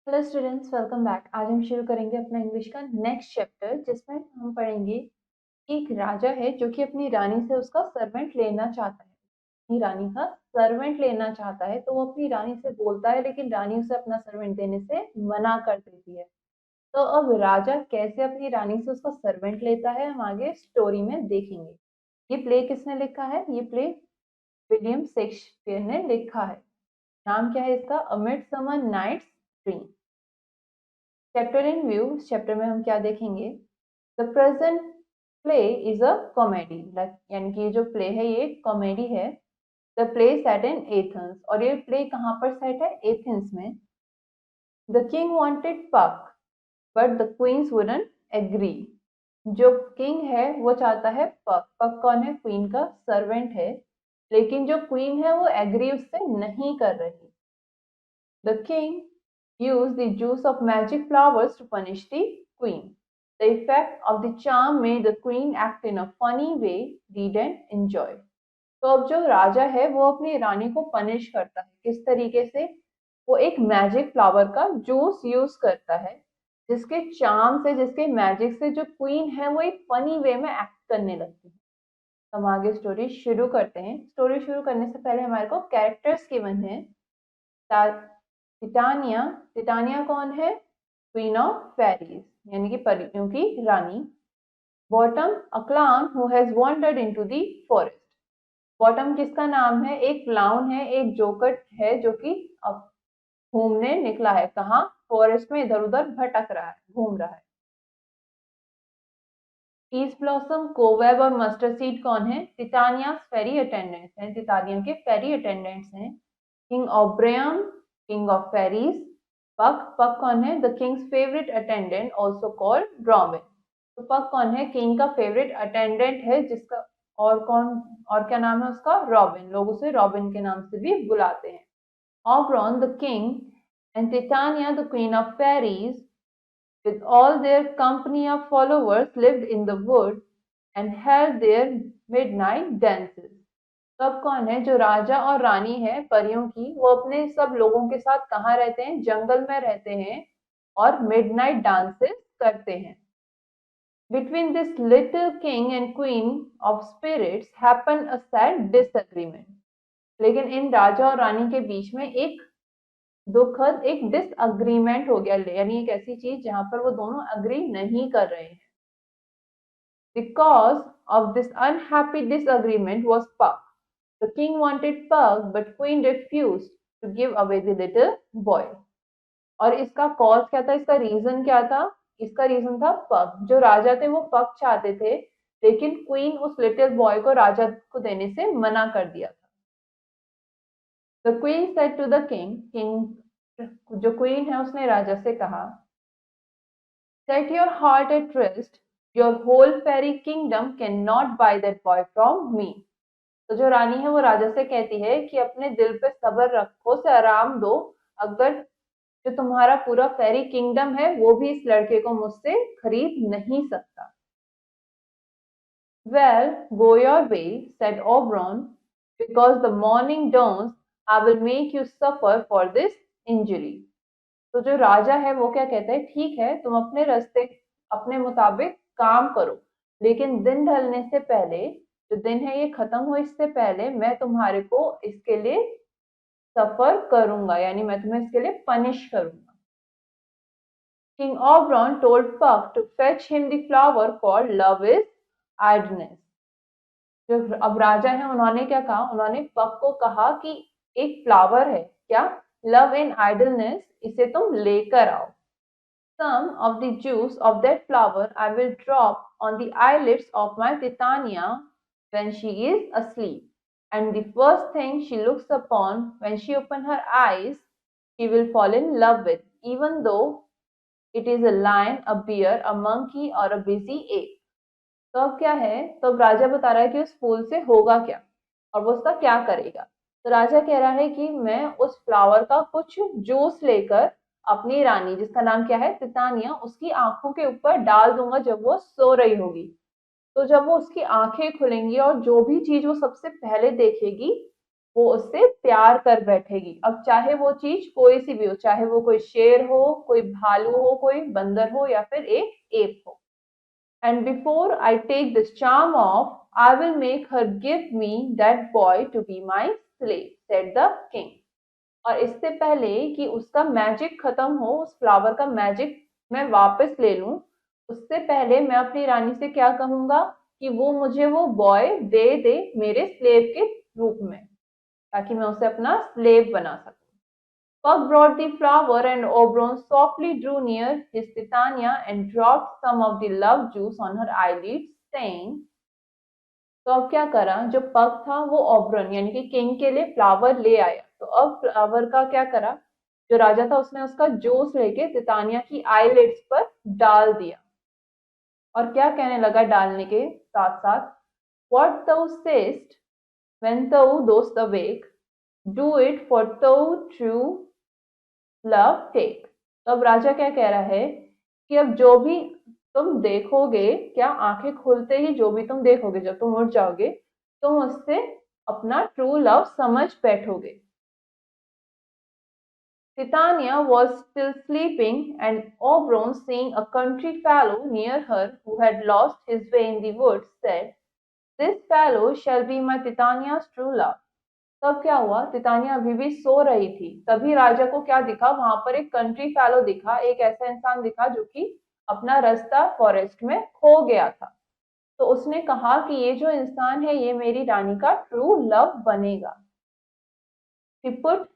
Hello students, welcome back. आज हम शुरू करेंगे अपना इंग्लिश का नेक्स्ट चैप्टर, जिसमें हम पढ़ेंगे एक राजा है जो कि अपनी रानी से उसका सर्वेंट लेना चाहता है। अपनी रानी का सर्वेंट लेना चाहता है तो वो अपनी रानी से बोलता है, लेकिन रानी उसे अपना सर्वेंट देने से मना कर देती है। तो अब राजा कैसे अपनी रानी से उसका सर्वेंट लेता है, हम आगे स्टोरी में देखेंगे। ये प्ले किसने लिखा है? ये प्ले विलियम शेक्सपियर ने लिखा है। नाम क्या है इसका? A midsummer nights dream. Chapter in view. इस चैप्टर में हम क्या देखेंगे? The present play is a comedy, यानी कि ये जो प्ले है ये कॉमेडी है। The play set in Athens, और ये प्ले कहाँ पर सेट है? एथेंस में। The king wanted Puck but the queens wouldn't agree. जो किंग है वो चाहता है पक। पक कौन है? क्वीन का सर्वेंट है। लेकिन जो क्वीन है वो एग्री उससे नहीं कर रही। The king used the juice of magic flowers to punish the queen. The effect of the charm made the queen act in a funny way, read and enjoy. तो अब जो राजा है वो अपनी रानी को पनिश करता है। किस तरीके से? वो एक मैजिक फ्लावर का जूस यूज करता है, जिसके चार्म से, जिसके मैजिक से जो क्वीन है वो एक फनी वे में एक्ट करने लगती है। हम आगे स्टोरी शुरू करते हैं। स्टोरी शुरू करने से पहले हमारे को कैरेक्टर्स गिवन है। टिटानिया। टिटानिया कौन है? क्वीन ऑफ फेरीज, यानी कि परियों की रानी। Bottom, a clown who has wandered into the forest. Bottom किसका नाम है? एक क्लाउन है, एक जोकर है जो कि अब घूमने निकला है। कहाँ? फॉरेस्ट में इधर उधर भटक रहा है, घूम रहा है। पीस ब्लॉसम, कोवेब और मस्टर्ड सीड कौन है? टिटानिया फेरी अटेंडेंट्स हैं, टिटानिया के फेरी अटेंडेंट्स हैं। King Oberon, king of fairies. Puck, Puck कौन है? The king's favourite attendant, also called Robin. तो पक कौन है? किंग का फेवरेट अटेंडेंट है, जिसका और कौन, और क्या नाम है उसका? रॉबिन। लोग उसे रॉबिन के नाम से भी बुलाते हैं। Oberon, the king, and Titania, the queen of fairies, with all their company of followers, lived in the wood and held their midnight dances. तब कौन है? जो राजा और रानी है परियों की, वो अपने सब लोगों के साथ कहाँ रहते हैं? जंगल में रहते हैं और मिडनाइट डांसेस करते हैं। Between this little king and queen of spirits happened a sad disagreement. लेकिन इन राजा और रानी के बीच में एक दुखद एक डिसअग्रीमेंट हो गया, यानी एक ऐसी चीज जहां पर वो दोनों अग्री नहीं कर रहे हैं। The cause of this unhappy disagreement was Puck. The king wanted Puck, but Queen refused to give away the little boy. और इसका कॉज क्या था? इसका रीजन क्या था? इसका रीजन था पक। जो राजा थे वो पक चाहते थे, लेकिन क्वीन उस लिटिल बॉय को राजा को देने से मना कर दिया था। The queen said to the king, king जो क्वीन है उसने राजा से कहा, Set your heart at rest. Your whole fairy kingdom cannot buy that boy from me. तो जो रानी है वो राजा से कहती है कि अपने दिल पे सब्र रखो, से आराम दो। अगर जो तुम्हारा पूरा फेरी किंगडम है वो भी इस लड़के को मुझसे खरीद नहीं सकता। Well, go your way, said Oberon, because the morning dawns, I will make you suffer for this injury. तो जो राजा है वो क्या कहता है? ठीक है, तुम अपने रास्ते अपने मुताबिक काम करो, लेकिन दिन ढलने से पहले, जो दिन है ये खत्म हो इससे पहले, मैं तुम्हारे को इसके लिए सफर करूंगा, यानी मैं तुम्हें इसके लिए पनिश करूंगा। King Oberon told Puck to fetch him the flower called love is idleness. जो अब राजा है उन्होंने क्या कहा? उन्होंने पक को कहा कि एक फ्लावर है, क्या? लव इन आइडलनेस, इसे तुम लेकर आओ। Some of the juice of that flower I will drop on the eyelids of my Titania when she is asleep, and the first thing she looks upon when she opens her eyes, she will fall in love with, even though it is a lion, a bear, a monkey, or a busy ape. तो अब क्या है? तो अब राजा बता रहा है कि उस फूल से होगा क्या और वो उसका क्या करेगा। तो राजा कह रहा है कि मैं उस फ्लावर का कुछ जूस लेकर अपनी रानी, जिसका नाम क्या है? तितानिया, उसकी आंखों के ऊपर डाल दूंगा जब वो सो रही होगी। तो जब वो उसकी आंखें खुलेंगी और जो भी चीज वो सबसे पहले देखेगी वो उससे प्यार कर बैठेगी। अब चाहे वो चीज कोई सी भी हो, चाहे वो कोई शेर हो, कोई भालू हो, कोई बंदर हो या फिर एक एप हो। And before I take this charm off, I will make her give me that boy to be my slave, said the king. और इससे पहले कि उसका मैजिक खत्म हो, उस फ्लावर का मैजिक मैं वापस ले लूं, उससे पहले मैं अपनी रानी से क्या कहूंगा कि वो मुझे वो बॉय दे दे मेरे स्लेव के रूप में, ताकि मैं उसे अपना स्लेव बना सकूं। Puck brought the flower and Oberon softly drew near his Titania and dropped some of the love juice on her eyelids, saying, तो अब क्या करा, जो पग था वो ओबरन यानी कि किंग के लिए फ्लावर ले आया। तो अब फ्लावर का क्या करा, जो राजा था उसने उसका जूस लेके तितानिया की आईलिड्स पर डाल दिया। और क्या कहने लगा डालने के साथ साथ, What thou sayest when thou dost awake, do it for thou true love take। तो अब राजा क्या कह रहा है कि अब जो भी तुम देखोगे, क्या आंखें खुलते ही जो भी तुम देखोगे, जब तुम उठ जाओगे, तुम उससे अपना ट्रू लव समझ बैठोगे। Titania was still sleeping, and Oberon, seeing a country fellow near her who had lost his way in the woods, said, This fellow shall be my Titania's true love। तब क्या हुआ, तितानिया अभी भी सो रही थी, तभी राजा को क्या दिखा, वहां पर एक कंट्री फैलो दिखा, एक ऐसा इंसान दिखा जो कि अपना रास्ता फॉरेस्ट में खो गया था। तो उसने कहा कि ये जो इंसान है ये मेरी रानी का ट्रू लव बनेगा। He put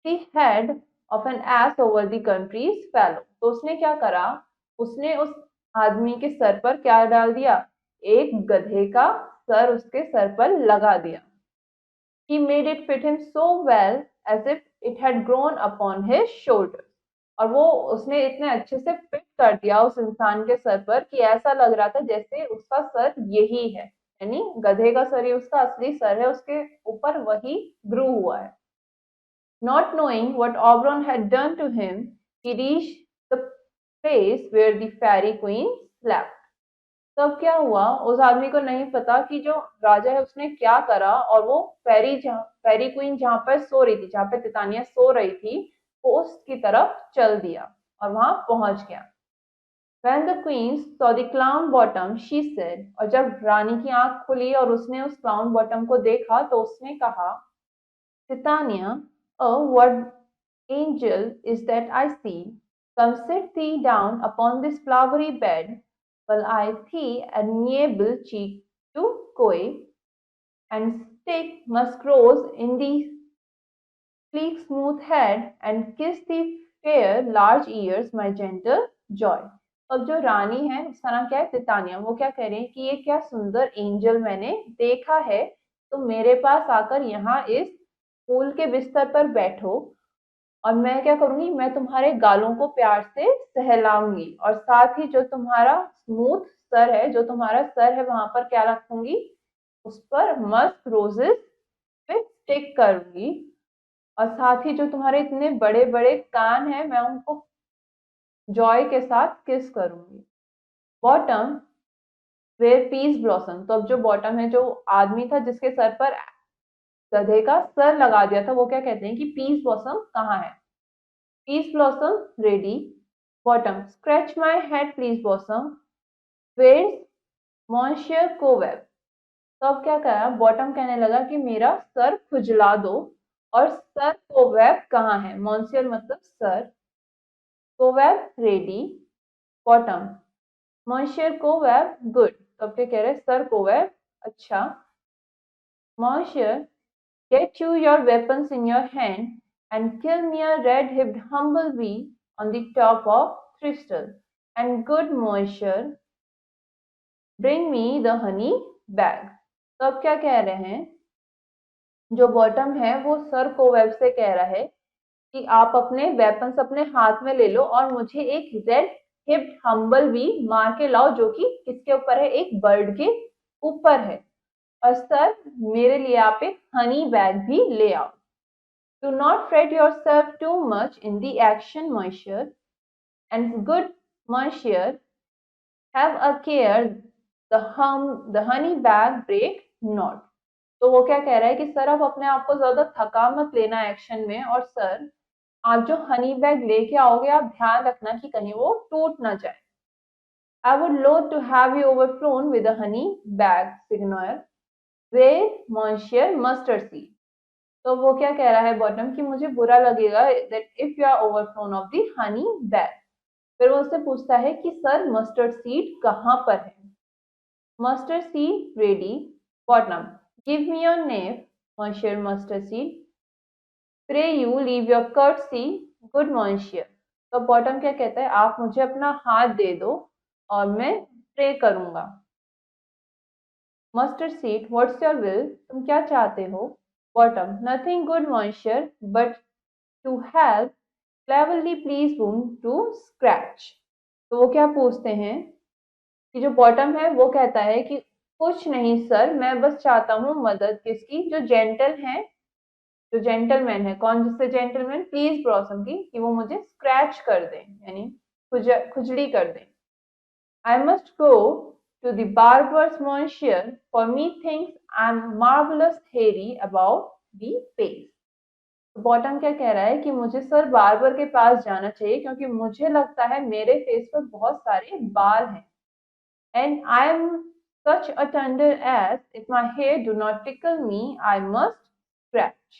the head of an ass over the country's fellow। तो उसने क्या करा, उसने उस आदमी के सर पर क्या डाल दिया, एक गधे का सर उसके सर पर लगा दिया। He made it fit him so well as if it had grown upon his shoulders। और वो उसने इतने अच्छे से फिट कर दिया उस इंसान के सर पर कि ऐसा लग रहा था जैसे उसका सर यही है, यानी गधे का सर ही उसका असली सर है, उसके ऊपर वही ग्रू हुआ है। Not knowing what Oberon had done to him, he reached the place where the fairy queen slept। तब क्या हुआ, उस आदमी को नहीं पता कि जो राजा है उसने क्या करा, और वो फेरी क्वीन जहां पर सो रही थी, जहां पर तितानिया सो रही थी, वो उसकी तरफ चल दिया और वहां पहुंच गया। When the queen saw the clown bottom, she said, और जब रानी की आंख खुली और उसने उस क्लाउन बॉटम को देखा तो उसने कहा, Titania, oh, what angel is that I see? Come sit thee down upon this flowery bed, while I thee enable cheek to coy, and stick musk rose in the sleek smooth head, and kiss the fair large ears, my gentle joy। अब जो रानी है उसका नाम क्या है, तितानिया, वो क्या कह रही है कि ये क्या सुंदर एंजल मैंने देखा है, तुम मेरे पास आकर यहाँ इस फूल के बिस्तर पर बैठो, और मैं क्या करूंगी, मैं तुम्हारे गालों को प्यार से सहलाऊंगी, और साथ ही जो तुम्हारा स्मूथ सर है, जो तुम्हारा सर है वहां पर क्या रखूंगी, उस पर मस्क रोजेस पे स्टिक करूंगी, और साथ ही जो तुम्हारे इतने बड़े बड़े कान हैं मैं उनको जॉय के साथ किस करूंगी। Bottom where peaseblossom. तो अब जो बॉटम है, जो आदमी था जिसके सर पर गधे का सर लगा दिया था, वो क्या कहते हैं कि पीस ब्लॉसम कहाँ है। Peaseblossom ready. Bottom scratch my head please blossom, where's monsieur Cobweb. तो अब क्या करा, बॉटम कहने लगा कि मेरा सर खुजला दो, और सर कोवेब कहाँ है, मॉन्सियर मतलब sir, Cobweb ready. Bottom monsieur Cobweb good. तो अब क्या कह रहे हैं, सर कोवेब अच्छा। Monsieur, get you your weapons in your hand, and kill me a red-hipped humblebee on the top of Thistle. And good Monsieur, bring me the honey bag। तो अब क्या कह रहे हैं, जो बॉटम है वो सर कोवेब से कह रहा है कि आप अपने वेपन्स अपने हाथ में ले लो और मुझे एक रेड हिप्ड हम्बल बी मार के लाओ, जो कि किसके ऊपर है, एक बर्ड के ऊपर है। और सर मेरे लिए आप एक हनी बैग भी ले आओ। Do not fret yourself too much in the action, Monsieur, and good Monsieur, have a care the honey bag break not। तो वो क्या कह रहा है कि सर आप अपने आप को ज्यादा थका मत लेना एक्शन में, और सर आप जो हनी बैग लेके आओगे आप ध्यान रखना कि कहीं वो टूट ना जाए। I would loath to have you overflown with a honey bag signior where monsieur mustard seed. तो वो क्या कह रहा है बॉटम कि मुझे बुरा लगेगा that if you are overflown of the honey bag. फिर वो उससे पूछता है कि सर मस्टर्ड सीड कहाँ पर है। Mustard seed ready Bottom give me your name monsieur mustard seed pray you leave your courtesy good monsieur. तो बॉटम क्या कहता है आप मुझे अपना हाथ दे दो और मैं प्रे करूंगा। Mustard seed what's your will तुम क्या चाहते हो। Bottom nothing good monsieur but to help cleverly please room to scratch. तो वो क्या पूछते हैं कि जो बॉटम है वो कहता है कि कुछ नहीं सर मैं बस चाहता हूँ मदद किसकी, जो जेंटल है, जो जेंटलमैन है। कौन जिससे जेंटलमैन, प्लीज ब्लॉसम की, कि वो मुझे स्क्रैच कर दें यानी खुजली कर दें। I must go to the barber's monsieur for me thinks I am marvellous hairy about the face. Bottom क्या कह रहा है कि मुझे सर बार्बर के पास जाना चाहिए क्योंकि मुझे लगता है मेरे फेस पर बहुत सारे बाल हैं। And I am such a tender ass if my hair do not tickle me I must scratch।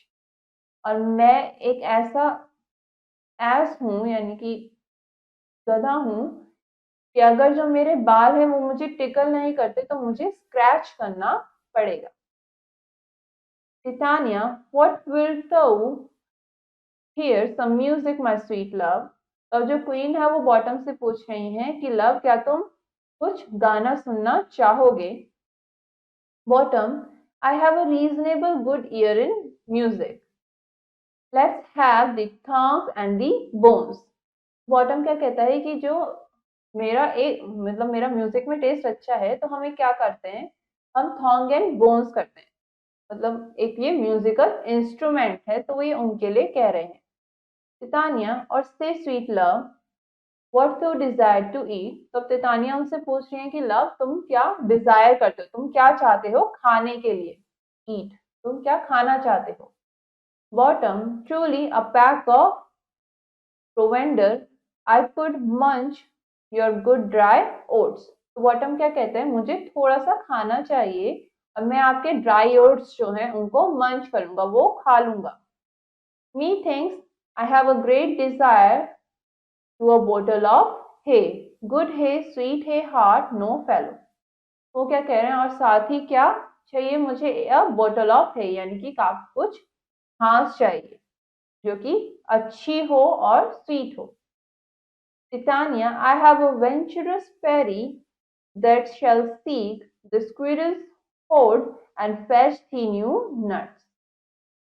और मैं एक ऐसा एस हूँ यानी कि गधा हूँ कि अगर जो मेरे बाल हैं वो मुझे टिकल नहीं करते तो मुझे स्क्रैच करना पड़ेगा। Titania what will thou hear some music my sweet love। अब जो क्वीन है वो बॉटम से पूछ रही हैं कि लव क्या तुम कुछ गाना सुनना चाहोगे। Bottom I have a reasonable good ear in music let's have the tongs and the bones. Bottom क्या कहता है कि जो मेरा एक मतलब मेरा म्यूजिक में टेस्ट अच्छा है तो हमें क्या करते हैं, हम थॉन्ग एंड बोन्स करते हैं। मतलब एक ये म्यूजिकल इंस्ट्रूमेंट है तो ये उनके लिए कह रहे हैं। तितानिया और से sweet love what to desire to eat. तो तितानिया उनसे पूछ रही है कि लव तुम क्या डिजायर करते हो, तुम क्या चाहते हो खाने के लिए। ईट तुम क्या खाना चाहते हो। Bottom truly a peck of provender I could munch your good dry oats. तो बॉटम क्या कहते हैं मुझे थोड़ा सा खाना चाहिए और मैं आपके ड्राई ओट्स जो हैं उनको मंच करूंगा, वो खा लूंगा। Me thinks I have a great desire to a bottle of hay good hay sweet hay hath no fellow. वो क्या कह रहे हैं और साथ ही क्या चाहिए मुझे, अ बोटल ऑफ हे यानी कि काफी कुछ घास चाहिए जो कि अच्छी हो और स्वीट हो। Titania, I have a venturous fairy that shall seek the squirrel's hoard and fetch the new nuts।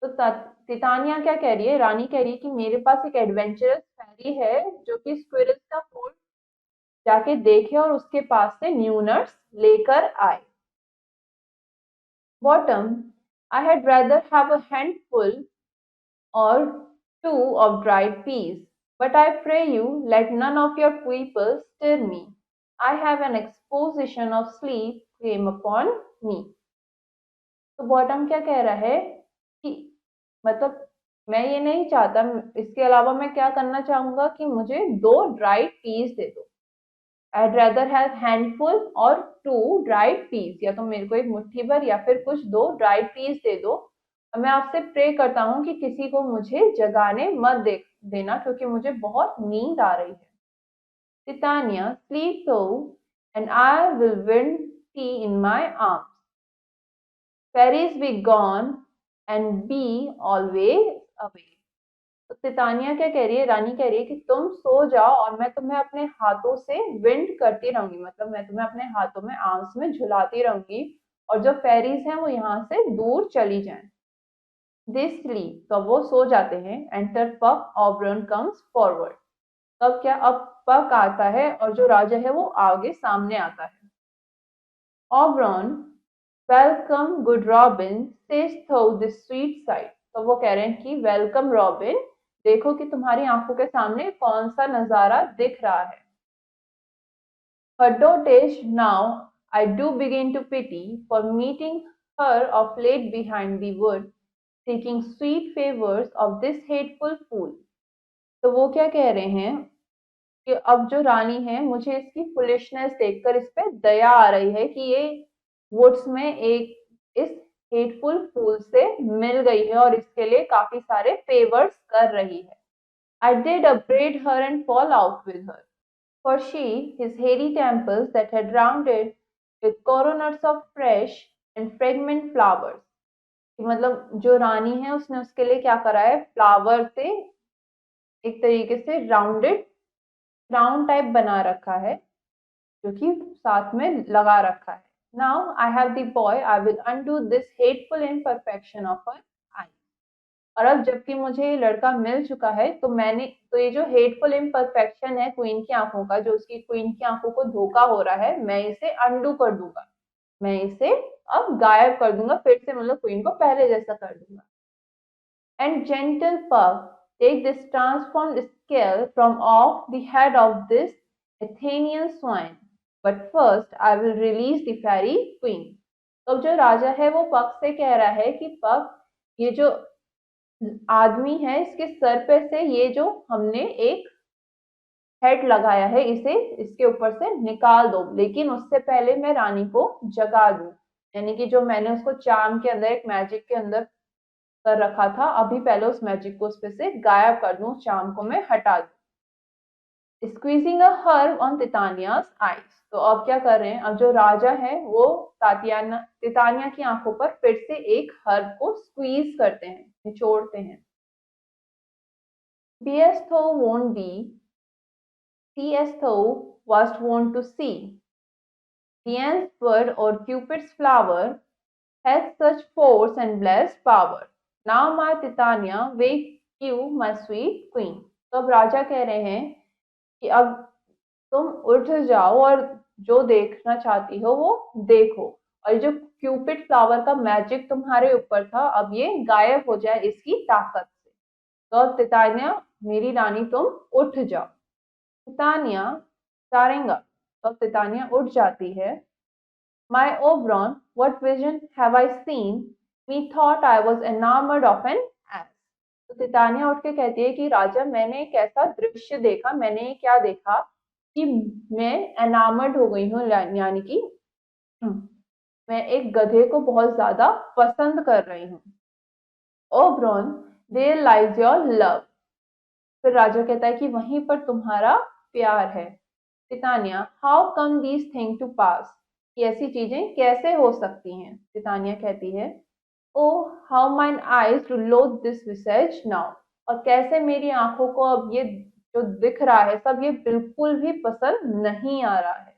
तो तितानिया क्या कह रही है, रानी कह रही है कि मेरे पास एक एडवेंचरस फेरी है जो कि स्क्विरल्स का होल्ड जाके देखे और उसके पास से न्यू नट्स लेकर आए। Bottom I had rather have a handful or two of dried peas, but I pray you let none of your people stir me. I have an exposition of sleep came upon me। तो Bottom क्या कह रहा है कि मतलब मैं ये नहीं चाहता, इसके अलावा मैं क्या करना चाहूंगा कि मुझे दो ड्राइड पीस दे दो। I'd rather have handful और टू ड्राइड पीस, या तो मेरे को एक मुट्ठी भर या फिर कुछ दो ड्राइड पीस दे दो। और मैं आपसे प्रे करता हूँ कि किसी को मुझे जगाने मत देना क्योंकि मुझे बहुत नींद आ रही है। Titania, sleep though, and I will wind tea in my arms। Fairies be gone and be always away। तो तितानिया क्या कह रही है, रानी कह रही है कि तुम सो जाओ और मैं तुम्हें अपने हाथों से विंड करती रहूंगी, मतलब मैं तुम्हें अपने हाथों में आर्म्स में झुलाती रहूंगी और जो फेरीज हैं वो यहाँ से दूर चली जाएं। दे स्लीप तो वो सो जाते हैं। एंटर पक ऑबरन कम्स फॉरवर्ड। तब क्या, अब पक आता है और जो राजा है वो आगे सामने आता है। Oberon welcome good Robin sees through the sweet sight. तो वो कह रहे हैं कि वेलकम रॉबिन, देखो कि तुम्हारी आंखों के सामने कौन सा नजारा दिख रहा है। Her dotage now I do begin to pity for meeting her of late behind the wood, seeking sweet favors of this hateful fool. तो वो क्या कह रहे हैं कि अब जो रानी है मुझे इसकी फुलिशनेस देखकर इस पे दया आ रही है कि ये वुड्स में एक इस हेटफुल फूल से मिल गई है और इसके लिए काफी सारे फेवर्स कर रही है. I did upbraid her and fall out with her. For she, his hairy temples that had rounded with coronets of fresh and fragrant flowers. कि मतलब जो रानी है उसने उसके लिए क्या करा है, फ्लावर से एक तरीके से राउंडेड क्राउन टाइप बना रखा है जो कि साथ में लगा रखा है. Now I have the boy, I will undo this hateful imperfection of her eye. और अब जबकि मुझे ये लड़का मिल चुका है तो ये जो हेटफुल इम्परफेक्शन है क्वीन की आंखों का, जो उसकी क्वीन की आंखों को धोखा हो रहा है, मैं इसे अनडू कर दूंगा. मैं इसे अब गायब कर दूंगा, फिर से मतलब क्वीन को पहले जैसा कर दूंगा. एंड जेंटल पग, take this transformed scale from off the head of this Athenian swine. But first I will release the fairy queen. तो जो राजा है वो पग से कह रहा है कि पग, ये जो आदमी है इसके सर पे से ये जो हमने एक हेड लगाया है इसे इसके ऊपर से निकाल दो, लेकिन उससे पहले मैं रानी को जगा दूं. यानी कि जो मैंने उसको चार्म के अंदर, एक मैजिक के अंदर कर रखा था, अभी पहले उस मैजिक को उस पे से गायब कर दूं, उस चार्म को मैं हटा दूं. Squeezing a herb on Titania's eyes. तो अब क्या कर रहे हैं, अब जो राजा है वो तितानिया की आंखों पर फिर से एक हर्ब को स्क्वीज करते हैं, निचोड़ते हैं. Be as thou won't be, see as thou wast wont to see. The ant's bud or Cupid's flower hath such force and blessed power. Now my Titania wake you, my sweet queen. तो अब राजा कह रहे हैं कि अब तुम उठ जाओ और जो देखना चाहती हो वो देखो, और जो क्यूपिड फ्लावर का मैजिक तुम्हारे ऊपर था अब ये गायब हो जाए इसकी ताकत से. तो अब तितानिया, मेरी रानी तुम उठ जाओ. तितानिया चारेंगा. तो अब तितानिया उठ जाती है. My Oberon, what vision have I seen? Methought I was enamored of an ass. तो तितानिया उठ के कहती है कि राजा, मैंने एक ऐसा दृश्य देखा, मैंने क्या देखा कि मैं एनामर्ड हो गई हूँ, यानी कि मैं एक गधे को बहुत ज्यादा पसंद कर रही हूँ. ओब्रॉन, देयर लाइज योर लव. फिर राजा कहता है कि वहीं पर तुम्हारा प्यार है. Titania, how come these thing to pass. ये ऐसी चीजें कैसे हो सकती हैं. तितानिया कहती है, ओ हाउ माइन आईज टू लोथ दिस विसेज नाउ. और कैसे मेरी आंखों को अब ये जो दिख रहा है सब ये बिल्कुल भी पसंद नहीं आ रहा है.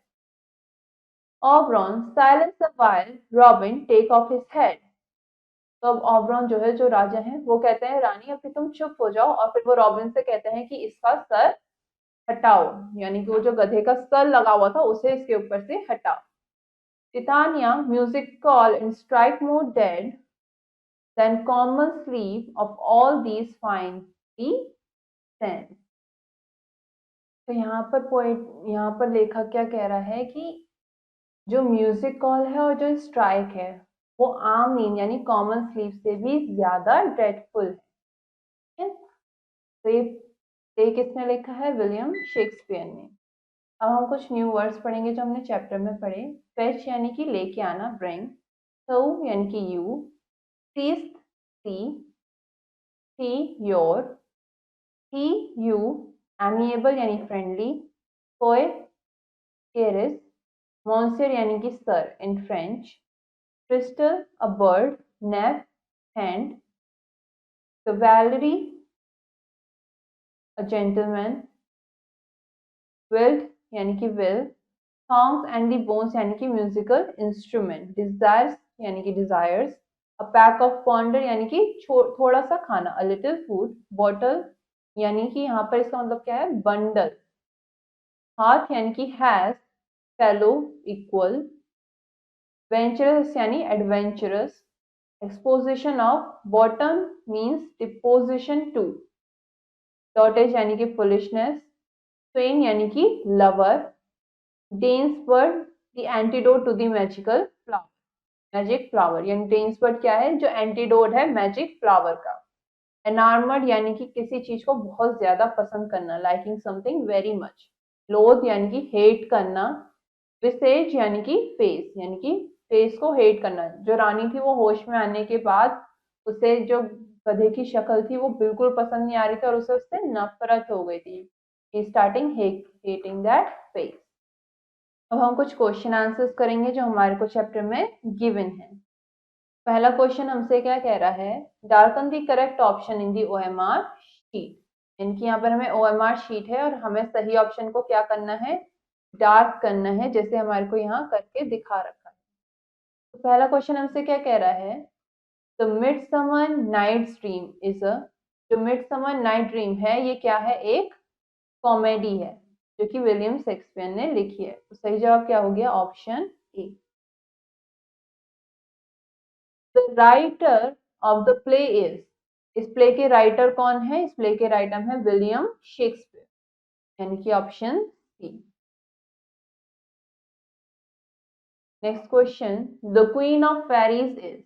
Oberon, silence a while, Robin, take off his head. तो अब ऑबरॉन जो है, जो राजा है, वो कहते हैं रानी अभी तुम चुप हो जाओ, और फिर वो रॉबिन से कहते हैं कि इसका सर हटाओ, यानी कि वो जो गधे का सर लगा हुआ था उसे इसके ऊपर से हटाओ. Titania, music call and strike more dead than common sleep of all these fine sense. तो यहाँ पर लेखक क्या कह रहा है कि जो म्यूजिक कॉल है और जो स्ट्राइक है वो आम नींद यानी कॉमन स्लीप से भी ज्यादा ड्रेडफुल है. तो ये किसने लिखा है, विलियम शेक्सपियर ने. अब हम कुछ न्यू वर्ड्स पढ़ेंगे जो हमने चैप्टर में पढ़े. फेच यानी कि लेके आना, ब्रिंग. थो यानी कि यू. सीस, see. See, your. He, you. Amiable यानी फ्रेंडली. कोय, केरिस. मॉन्सियर यानी कि sir in French. Crystal, a bird. नेफ, hand. Cavalry, a gentleman. Wilt यानी कि will. Songs and the bones यानी कि musical instrument. Desires यानी कि desires. A pack of ponder यानी कि थोड़ा सा खाना. A little food. Bottle यानी कि यहाँ पर इसका मतलब क्या है, bundle. Hearth यानी कि has. Fellow, equal. Venturous यानी adventurous. Exposition of. Bottom means deposition to. Dotage यानी कि foolishness. Swain यानी कि lover. Dane's bird, the antidote to the magical flower. Magic flower, यानी टेन्स वर्ड क्या है, जो एंटीडोट है मैजिक फ्लावर का। एनार्मड यानी कि किसी चीज को बहुत ज्यादा पसंद करना, लाइकिंग समथिंग वेरी मच। लोथ यानी कि हेट करना। विसेज यानी कि फेस, यानी कि फेस को हेट करना। जो रानी थी वो होश में आने के बाद उसे जो गधे की शक्ल थी वो बिल्कुल पसंद नहीं आ रही थी और उसे उससे नफरत हो गई थी। Starting hating that face. अब हम कुछ क्वेश्चन आंसर्स करेंगे जो हमारे को चैप्टर में गिवन है। पहला क्वेश्चन हमसे क्या कह रहा है, darken the correct option in the OMR sheet. इनकी यहाँ पर हमें ओएमआर शीट है और हमें सही ऑप्शन को क्या करना है, डार्क करना है, जैसे हमारे को यहाँ करके दिखा रखा है। तो पहला क्वेश्चन हमसे क्या कह रहा है, the Midsummer nights Dream is a, जो मिडसमर नाइट ड्रीम है ये क्या है, एक कॉमेडी है जो कि विलियम शेक्सपियर ने लिखी है। तो सही जवाब क्या हो गया, option A. The writer of the play is, इस प्ले के राइटर कौन है, इस प्ले के राइटर है विलियम शेक्सपियर, यानी कि option C. Next question, the queen of fairies is,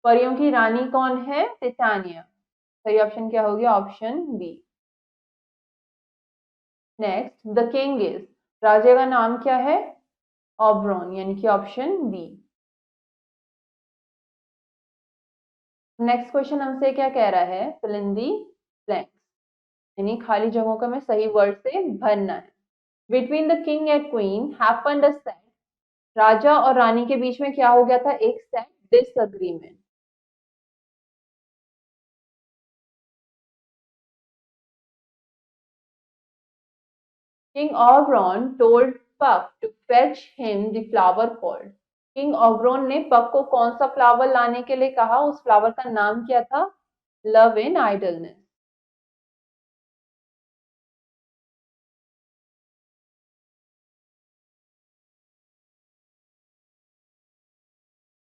परियों की रानी कौन है, टिटानिया। सही ऑप्शन क्या हो गया, option B. Next, the king is, राजा का नाम क्या है, ऑब्रॉन, यानी कि ऑप्शन बी। नेक्स्ट क्वेश्चन हमसे क्या कह रहा है, फिल इन दी ब्लैंक्स, यानी खाली जगहों का हमें सही वर्ड से भरना है। Between the king and queen happened a sad, राजा और रानी के बीच में क्या हो गया था, एक sad disagreement. King Oberon told Puck to fetch him the flower called, king Oberon ने पक को कौन सा फ्लावर लाने के लिए कहा, उस फ्लावर का नाम क्या था, love in idleness.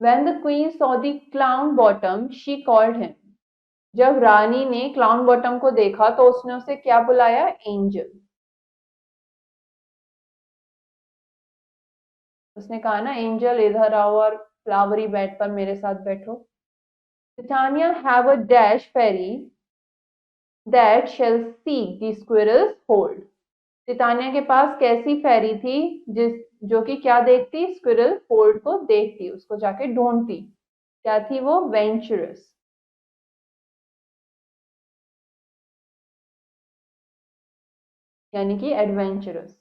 When the queen saw the clown bottom, she called him, जब रानी ने क्लाउन बॉटम को देखा तो उसने उसे क्या बुलाया, एंजल। उसने कहा ना, एंजल इधर आओ और फ्लावरी बेड पर मेरे साथ बैठो। Titania have a dash fairy that shall seek the squirrel's hold, Titania के पास कैसी फेरी थी, जिस जो कि क्या देखती, स्क्विरल होल्ड को देखती, उसको जाके ढूंढती। क्या थी वो, वेंचरस, यानी कि एडवेंचरस।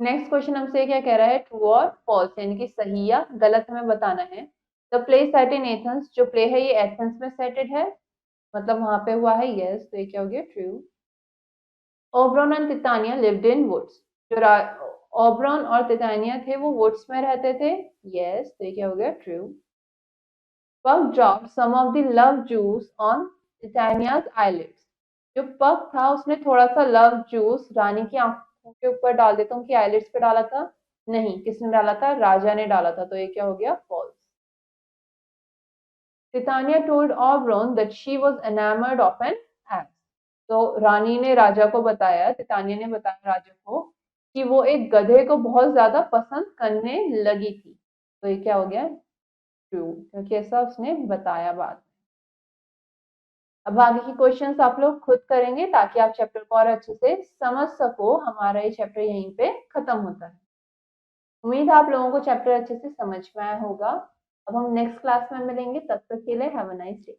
नेक्स्ट क्वेश्चन हमसे क्या कह रहा है, ट्रू और फॉल्स, यानी कि सही या गलत हमें बताना है। The play set in Athens, जो प्ले है ये एथेंस में सेटेड है, मतलब वहां पे हुआ है, यस, तो ये क्या हो गया, true. Oberon and Titania lived in woods, जो ओबरॉन और तितानिया थे वो वुड्स में रहते थे, यस, तो ये क्या हो गया, ट्रू। पग dropped some of the love juice on Titania's eyelids, जो पग था उसने थोड़ा सा लव जूस रानी की आंखों के ऊपर डाल देता, उनकी आईलिड्स पे डाला था, नहीं, किसने डाला था, राजा ने डाला था, तो ये क्या हो गया, false. Titania told Oberon that she was enamored of an axe, तो रानी ने राजा को बताया, तितानिया ने बताया राजा को कि वो एक गधे को बहुत ज्यादा पसंद करने लगी थी, तो ये क्या हो गया, ट्रू, क्योंकि ऐसा उसने बताया बाद में। अब आगे की क्वेश्चंस आप लोग खुद करेंगे ताकि आप चैप्टर को और अच्छे से समझ सको। हमारा ये चैप्टर यहीं पे खत्म होता है। उम्मीद है आप लोगों को चैप्टर अच्छे से समझ में आया होगा। अब हम नेक्स्ट क्लास में मिलेंगे, तब तक के लिए हैव अ नाइस डे।